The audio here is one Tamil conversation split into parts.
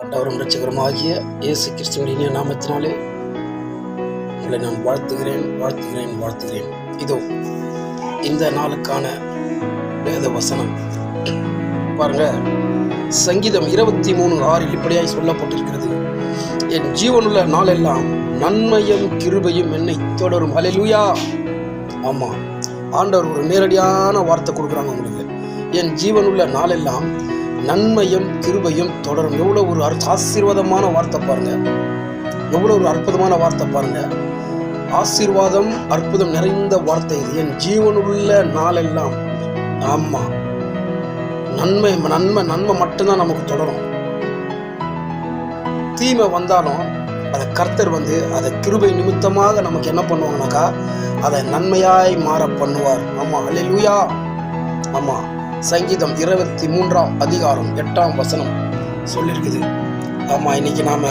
ஆண்டவரும் இரட்சகருமாகிய இயேசு கிறிஸ்துவின் இனிய நாமத்தினாலே உங்களை நான் வாழ்த்துகிறேன். இதோ இந்த நாளுக்கான வேத வசனம் பாருங்க. சங்கீதம் 23:6 இப்படியாய் சொல்லப்பட்டிருக்கிறது, என் ஜீவனுள்ள நாளெல்லாம் நன்மையும் கிருபையும் என்னை தொடரும். ஹல்லேலூயா. ஆமா, ஆண்டவர் ஒரு நேரடியான வார்த்தை கொடுக்குறாங்க உங்களுக்கு. என் ஜீவனுள்ள நாளெல்லாம் நன்மையும் கிருபையும் தொடரும். எவ்வளோ ஒரு ஆசீர்வாதமான வார்த்தை பாருங்க, எவ்வளோ ஒரு அற்புதமான வார்த்தை பாருங்க. ஆசீர்வாதம் அற்புதம் நிறைந்த வார்த்தை இது. என் ஜீவனுள்ள நாளெல்லாம், ஆமா, நன்மை நன்மை நன்மை மட்டும்தான் நமக்கு தொடரும். தீமை வந்தாலும் அதை கர்த்தர் அதை கிருபை நிமித்தமாக நமக்கு என்ன பண்ணுவாங்கனாக்கா அதை நன்மையாய் மாற பண்ணுவார். ஆமா, ஹல்லேலூயா. ஆமா, சங்கீதம் 23:8 சொல்லியிருக்குது. ஆமா, இன்னைக்கு நாம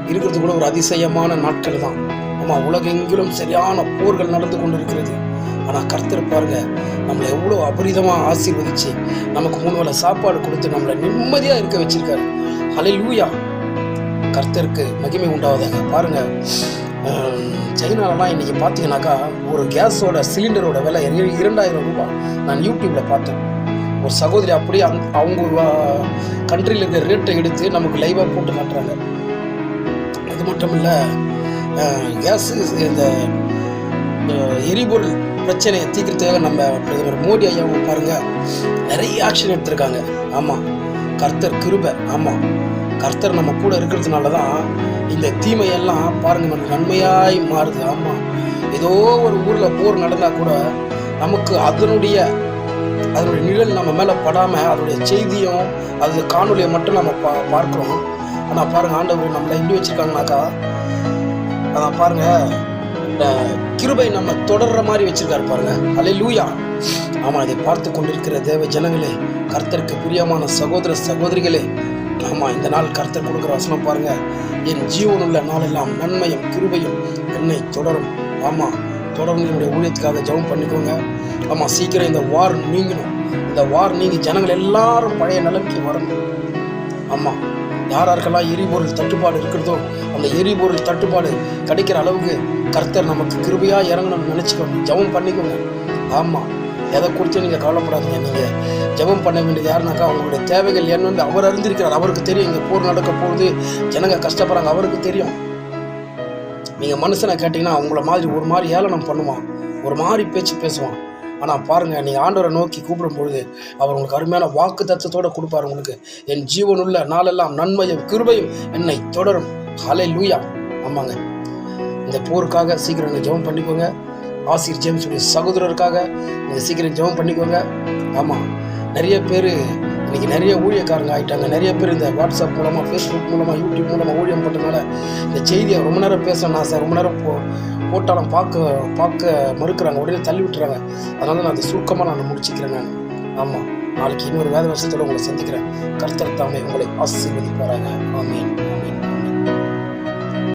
இருக்கிறது கூட ஒரு அதிசயமான நாட்கள் தான். ஆமா, உலகெங்கிலும் சரியான போர்கள் நடந்து கொண்டு இருக்கிறது. ஆனா கர்த்தர் பாருங்க, நம்மளை எவ்வளவு அபரிதமா ஆசீர்வதிச்சு நமக்கு 3 வேளை சாப்பாடு கொடுத்து நம்மளை நிம்மதியா இருக்க வச்சிருக்காரு. ஹல்லேலூயா. கர்த்தருக்கு மகிமை உண்டாவதாக. பாருங்க, சைனாலலாம் இன்னைக்கு பார்த்தீங்கன்னாக்கா ஒரு கேஸோட சிலிண்டரோட விலை 2000 ரூபாய். நான் யூடியூப்ல பார்த்தேன். ஒரு சகோதரி அப்படியே அவங்க கண்ட்ரியில் இருக்கிற ரேட்டை எடுத்து நமக்கு லைவாக போட்டு காட்டுறாங்க. அது மட்டும் இல்லை, கேஸ் இந்த எரிபொருள் பிரச்சனையை தீர்க்கிறதுக்காக நம்ம பிரதமர் மோடி ஐயாவும் பாருங்க நிறைய ஆக்ஷன் எடுத்திருக்காங்க. ஆமாம், கர்த்தர் கிருபை. ஆமாம், கர்த்தர் நம்ம கூட இருக்கிறதுனால தான் இந்த தீமையெல்லாம் பாருங்க நமக்கு நன்மையாய் மாறுது. ஆமாம், ஏதோ ஒரு ஊரில் போர் நடந்தால் கூட நமக்கு அதனுடைய நிழல் நம்ம மேலே படாமல் அதனுடைய செய்தியும் அது காணொலியை மட்டும் நம்ம பார்க்குறோம். ஆனால் பாருங்கள், ஆண்டவர் நம்மளை எப்படி வச்சுருக்காங்கனாக்கா, அதான் பாருங்க, கிருபை நம்ம தொடர்ற மாதிரி வச்சிருக்காரு பாருங்க. ஹல்லேலூயா. ஆமாம், இதை பார்த்து கொண்டிருக்கிற தேவ ஜனங்களே, கர்த்தருக்கு பிரியமான சகோதர சகோதரிகளே, ஆமாம், இந்த நாள் கர்த்தர் கொடுக்குற வசனம் பாருங்க. என் ஜீவனுள்ள நாளெல்லாம் நன்மையும் கிருபையும் என்னை தொடரும். ஆமாம், தொடர்ந்து என்னுடைய ஊழியத்துக்காக ஜெபம் பண்ணிக்கோங்க. ஆமாம், சீக்கிரம் இந்த வார் நீங்கணும். இந்த வார் நீங்கி ஜனங்கள் எல்லாரும் பழைய நிலைமைக்கு வரணும். ஆமாம், யாருக்கெல்லாம் எரிபொருள் தட்டுப்பாடு இருக்கிறதோ அந்த எரிபொருள் தட்டுப்பாடு கிடைக்கிற அளவுக்கு கர்த்தர் நமக்கு கிருபையாக இறங்கணும்னு நினச்சிக்கோங்க. ஜெபம் பண்ணிக்கோங்க. ஆமாம், எதை குறித்து நீங்கள் கவலைப்படாதீங்க. நீங்கள் ஜெபம் பண்ண வேண்டியது யாருனாக்கா அவங்களுடைய தேவைகள் என்னன்னு அவர் அறிந்திருக்கிறார். அவருக்கு தெரியும் இங்கே போர் நடக்க போகுது, ஜனங்க கஷ்டப்படுறாங்க, அவருக்கு தெரியும். நீங்கள் மனுஷனை கேட்டிங்கன்னா அவங்கள மாதிரி ஒரு மாதிரி ஏளனம் பண்ணுவான், ஒரு மாதிரி பேச்சு பேசுவான். ஆனால் பாருங்கள், நீங்கள் ஆண்டவரை நோக்கி கூப்பிடும் பொழுது அவர் உங்களுக்கு அருமையான வாக்கு தத்துவத்தோடு கொடுப்பார். உங்களுக்கு என் ஜீவனுள்ள நாளெல்லாம் நன்மையும் கிருபையும் என்னை தொடரும். ஹல்லேலூயா. ஆமாங்க, இந்த போருக்காக சீக்கிரம் நீங்கள் ஜெபம் பண்ணிக்கோங்க. ஆசிர் ஜேம்ஸுடைய சகோதரருக்காக நீங்கள் சீக்கிரம் ஜெபம் பண்ணிக்கோங்க. ஆமாம், நிறைய பேர் இன்றைக்கி நிறைய ஊழியக்காரங்க ஆகிட்டாங்க. நிறைய பேர் இந்த வாட்ஸ்அப் மூலமாக, ஃபேஸ்புக் மூலமாக, யூடியூப் மூலமாக ஊழியம் பண்ணுறதுனால இந்த செய்தியை ரொம்ப நேரம் பேசணும் ஆசை, ரொம்ப நேரம் போட்டாலும் பார்க்க மறுக்கிறாங்க, உடனே தள்ளி விட்டுறாங்க. அதனால நான் அதை சுருக்கமாக நான் முடிச்சுக்கிறேன். நான் ஆமாம், நாளைக்கு இன்னொரு வேத வருஷத்தோடு உங்களை சந்திக்கிறேன். கர்த்தர் தாமே உங்களை ஆசீர்வதிப்பாராங்க. ஆமென்.